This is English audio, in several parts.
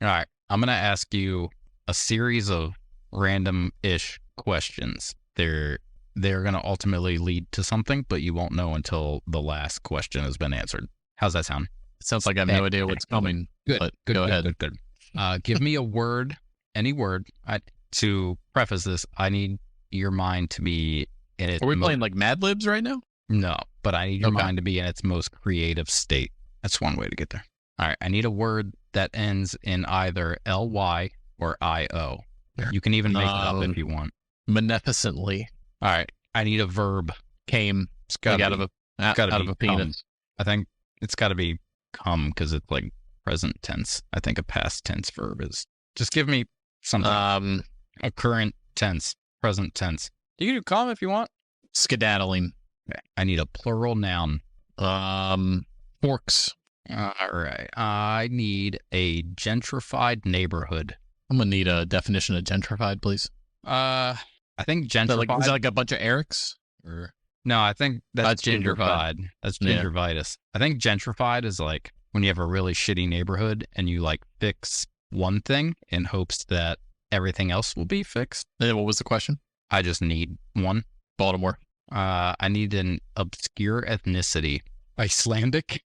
All right. I'm going to ask you a series of random-ish questions. They're going to ultimately lead to something, but you won't know until the last question has been answered. How's that sound? It sounds like I have no idea what's coming. Good. But Good. go Good. ahead. Good. Give me a word, any word. To preface this, I need your mind to be in its. Are we playing like Mad Libs right now? No, but I need your mind to be in its most creative state. That's one way to get there. All right. I need a word that ends in either ly or io. You can even make it up if you want. Beneficently. All right. I need a verb. Came like out of a penis. I think it's got to be come because it's like present tense. I think a past tense verb is. Just give me something. A current tense, present tense. You can do come if you want. Skedaddling. Okay. I need a plural noun. Forks. All right. I need a gentrified neighborhood. I'm gonna need a definition of gentrified, please. I think gentrified. Is that like a bunch of Erics? Or no, I think that's gingerfied. That's gingivitis. Yeah. I think gentrified is like when you have a really shitty neighborhood and you like fix one thing in hopes that everything else will be fixed. And what was the question? I just need one. Baltimore. I need an obscure ethnicity. Icelandic.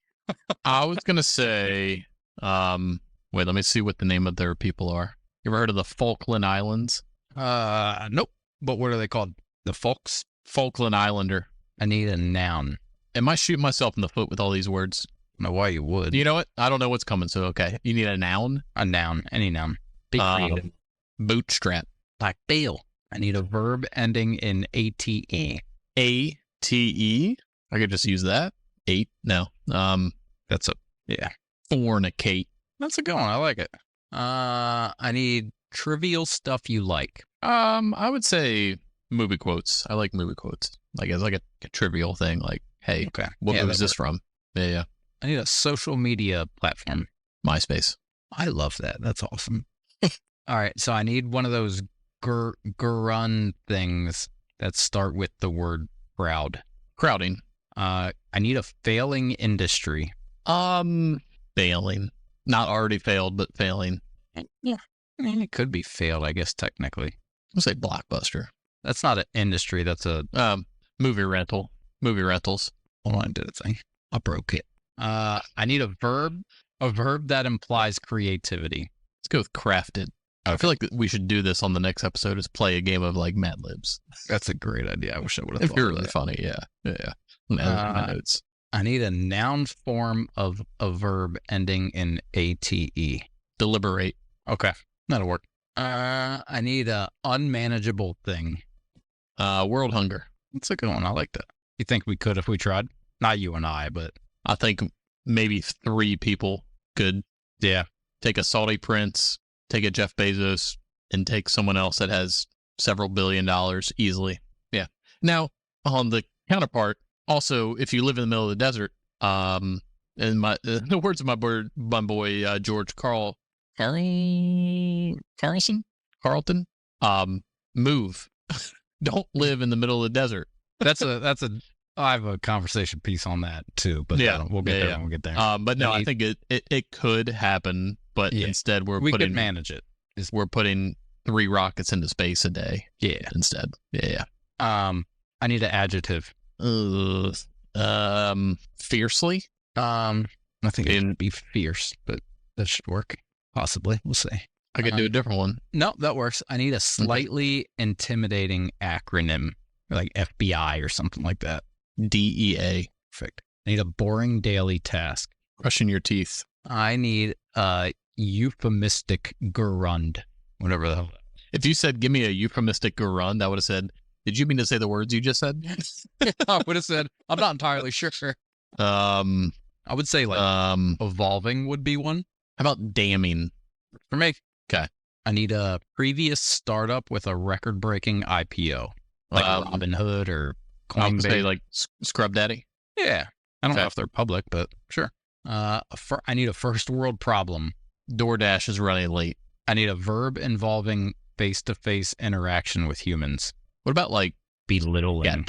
I was gonna say, wait, let me see what the name of their people are. You ever heard of the Falkland Islands? Nope. But what are they called? The Folks? Falkland Islander. I need a noun. Am I shooting myself in the foot with all these words? I don't know why you would. You know what? I don't know what's coming, so okay. You need a noun? A noun. Any noun. Be creative. Bootstrap. Like Bill. I need a verb ending in ate. A-T-E? I could just use that. Eight? No. That's a, yeah. Fornicate. That's a good one. I like it. I need trivial stuff you like. I would say movie quotes. I like movie quotes. Like it's like a trivial thing. Like, hey, okay. What movie is this from? Yeah. I need a social media platform. MySpace. I love that. That's awesome. All right. So I need one of those Gurun things that start with the word crowd. Crowding. I need a failing industry. Failing. Not already failed, but failing. Yeah. I mean, it could be failed, I guess, technically. I'll say Blockbuster. That's not an industry. That's a... movie rental. Movie rentals. Hold on, did it thing. I broke it. I need a verb that implies creativity. Let's go with crafted. Okay. I feel like we should do this on the next episode is play a game of like Mad Libs. That's a great idea. I wish I would have thought You're of really that. funny. Yeah. My notes. I need a noun form of a verb ending in ate. Deliberate. Okay. That'll work. I need a unmanageable thing. World hunger. That's a good one. I like that. You think we could if we tried? Not you and I, but... I think maybe 3 people could. Yeah. Take a Saudi prince, take a Jeff Bezos, and take someone else that has several $1 billion easily. Yeah. Now, on the counterpart, also, if you live in the middle of the desert, in the words of my boy George Carlton, move. Don't live in the middle of the desert. I have a conversation piece on that too, but yeah, we'll get there when we get there. But no, I think it could happen, but instead we could manage it. We're putting 3 rockets into space a day. Yeah. Instead. Yeah. I need an adjective. Fiercely. I think it would be fierce, but that should work. Possibly. We'll see. I could do a different one. No, that works. I need a slightly intimidating acronym, like FBI or something like that. DEA. Perfect. I need a boring daily task. Brushing your teeth. I need a euphemistic gerund. Whatever the hell. If you said, give me a euphemistic gerund, I would have said, did you mean to say the words you just said? I would have said, I'm not entirely sure. I would say like evolving would be one. How about damning? For me. Okay. I need a previous startup with a record-breaking IPO. Like Robinhood or Coinbase. I would say like Scrub Daddy. Yeah. I don't know if they're public, but sure. I need a first world problem. DoorDash is running late. I need a verb involving face-to-face interaction with humans. What about like belittling?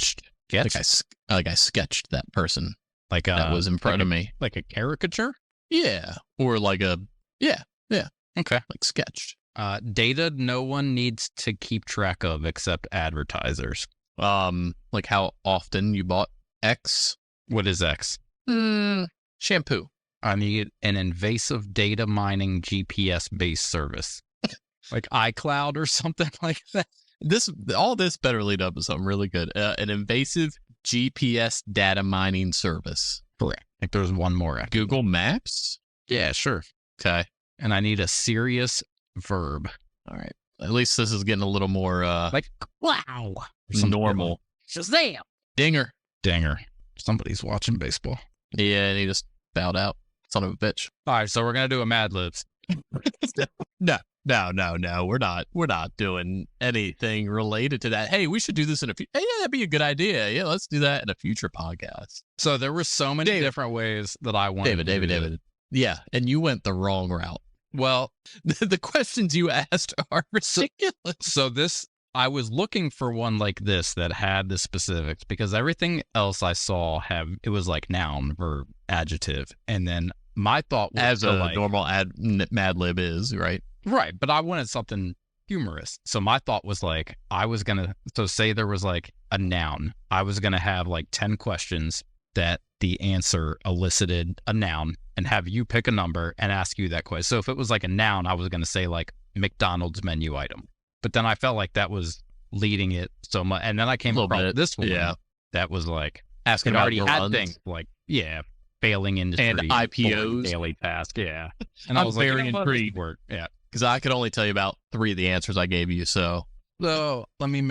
Sketched. Like I sketched that person. Like that was in front of me. Like a caricature? Yeah. Or like a Okay. like sketched. Data no one needs to keep track of except advertisers. Like how often you bought X. What is X? Shampoo. I need an invasive data mining GPS based service, like iCloud or something like that. All this better lead up to something really good. An invasive GPS data mining service. Correct. I think there's one more. Google Maps? Yeah, sure. Okay. And I need a serious verb. All right. At least this is getting a little more like wow. Normal. Shazam. Dinger. Somebody's watching baseball. Yeah, and he just bowed out. Son of a bitch. All right, so we're gonna do a Mad Libs. No. We're not doing anything related to that. Hey, we should do this in a future. Hey, yeah, that'd be a good idea. Yeah, let's do that in a future podcast. So there were so many different ways that I wanted. David. Yeah, and you went the wrong route. Well, the questions you asked are ridiculous. So I was looking for one like this that had the specifics, because everything else I saw it was like noun, verb, adjective, and then my thought was as a normal Mad Lib is, right? Right, but I wanted something humorous. So my thought was like, say there was like a noun. I was going to have like 10 questions that the answer elicited a noun, and have you pick a number and ask you that question. So if it was like a noun, I was going to say like McDonald's menu item. But then I felt like that was leading it so much. And then I came across this one that was like, asking about already had runs. Things like, failing industry. And IPOs. Daily task, yeah. And I was very like, intrigued. Yeah. Because I could only tell you about 3 of the answers I gave you, so let me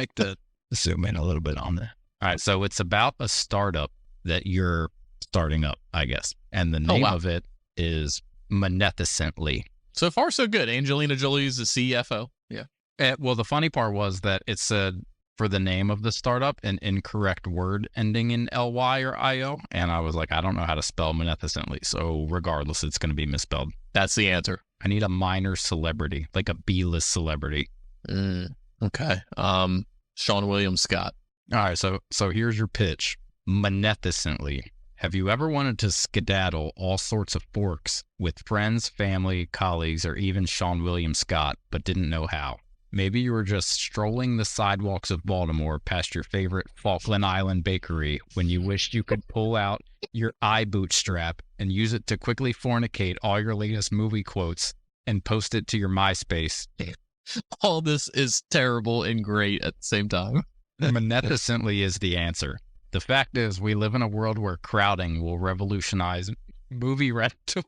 zoom in a little bit on that. All right, so it's about a startup that you're starting up, I guess. And the name of it is Magnificently. So far, so good. Angelina Jolie's the CFO. Yeah. Well, the funny part was that it said for the name of the startup an incorrect word ending in ly or io, and I was like, I don't know how to spell Magnificently, so regardless, it's going to be misspelled. That's the answer. I need a minor celebrity, like a B-list celebrity. Okay. Sean William Scott. All right, so here's your pitch. Magnificently. Have you ever wanted to skedaddle all sorts of forks with friends, family, colleagues, or even Sean William Scott, but didn't know how? Maybe you were just strolling the sidewalks of Baltimore past your favorite Falkland Island bakery when you wished you could pull out your eye bootstrap and use it to quickly fornicate all your latest movie quotes and post it to your MySpace. All this is terrible and great at the same time. Magnificently is the answer. The fact is, we live in a world where crowding will revolutionize movie rentals.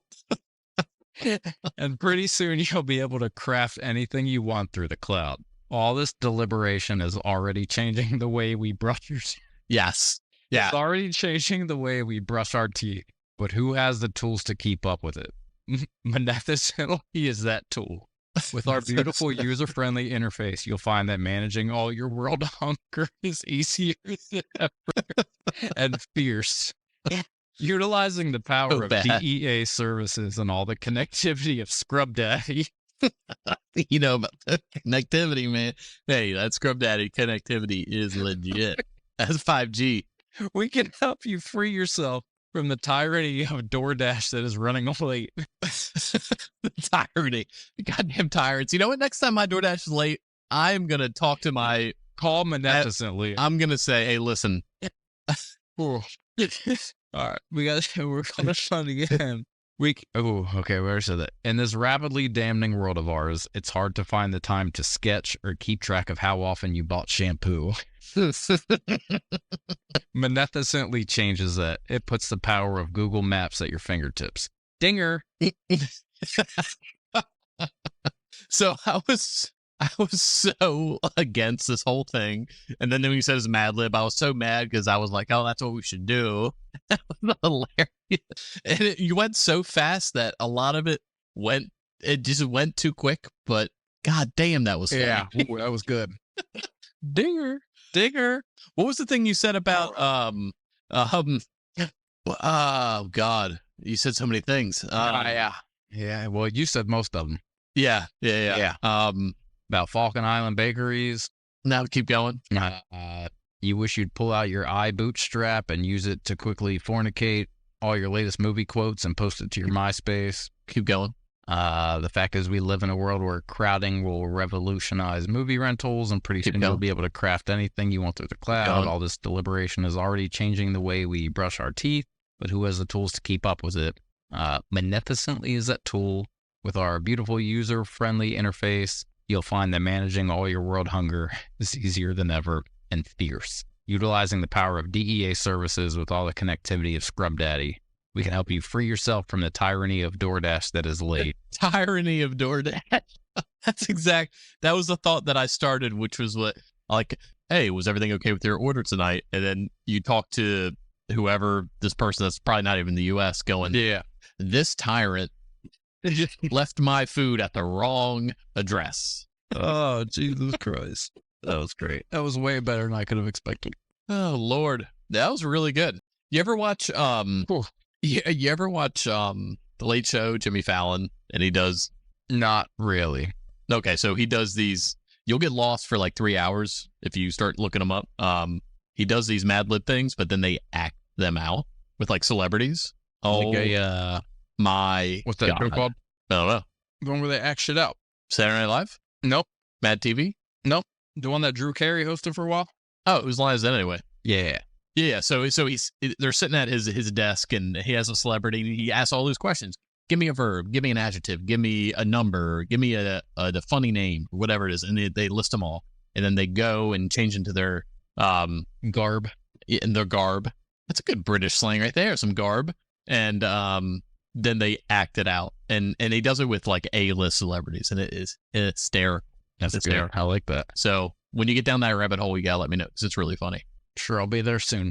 And pretty soon you'll be able to craft anything you want through the cloud. All this deliberation is already changing the way we brush your teeth. Yes. Yeah. It's already changing the way we brush our teeth. But who has the tools to keep up with it? Magnificently is that tool. With our beautiful user-friendly interface, you'll find that managing all your world hunger is easier than ever and fierce. Utilizing the power of DEA services and all the connectivity of Scrub Daddy. You know about the connectivity, man. Hey, that Scrub Daddy connectivity is legit. That's 5G. We can help you free yourself from the tyranny of DoorDash that is running late. The tyranny. The goddamn tyrants. You know what? Next time my DoorDash is late, I'm going to talk to my... Call Magnificently. I'm going to say, hey, listen. All right, we're gonna fun again. Okay, where said that? In this rapidly damning world of ours, it's hard to find the time to sketch or keep track of how often you bought shampoo. Magnificently changes that. It puts the power of Google Maps at your fingertips. Dinger. So I was so against this whole thing. And then when you said it's Mad Lib, I was so mad because I was like, oh, that's what we should do. That was hilarious. And you went so fast that a lot of it just went too quick. But god damn, that was funny. Yeah, ooh, that was good. Dinger. What was the thing you said about, oh god, you said so many things. Yeah, well, you said most of them. Yeah. About Falkland Island bakeries. Now keep going. You wish you'd pull out your eye bootstrap and use it to quickly fornicate all your latest movie quotes and post it to your MySpace. Keep going. The fact is we live in a world where crowding will revolutionize movie rentals, and pretty soon you'll be able to craft anything you want through the cloud. All this deliberation is already changing the way we brush our teeth, but who has the tools to keep up with it? Magnificently is that tool. With our beautiful user-friendly interface, you'll find that managing all your world hunger is easier than ever and fierce. Utilizing the power of DEA services with all the connectivity of Scrub Daddy, we can help you free yourself from the tyranny of DoorDash that is late. Tyranny of DoorDash. That was the thought that I started, which was like, hey, was everything okay with your order tonight? And then you talk to whoever, this person that's probably not even in the U.S. going, yeah, this tyrant left my food at the wrong address. Oh, Jesus Christ. That was great. That was way better than I could have expected. Oh, Lord. That was really good. You ever watch you ever watch The Late Show, Jimmy Fallon, and he does? Not really. Okay, so he does these, you'll get lost for like 3 hours if you start looking them up. He does these Mad Lib things, but then they act them out with like celebrities. Oh, like what's that show called? I don't know. The one where they act shit out. Saturday Night Live? Nope. Mad TV? Nope. The one that Drew Carey hosted for a while? Oh, whose line is that anyway? Yeah. Yeah, so they're sitting at his desk, and he has a celebrity, and he asks all these questions. Give me a verb, give me an adjective, give me a number, give me a funny name, whatever it is, and they list them all, and then they go and change into their garb. In their garb. That's a good British slang right there, some garb, and then they act it out, and he does it with like A-list celebrities, and it is hysterical. That's good. I like that. So when you get down that rabbit hole, you gotta let me know, because it's really funny. Sure, I'll be there soon.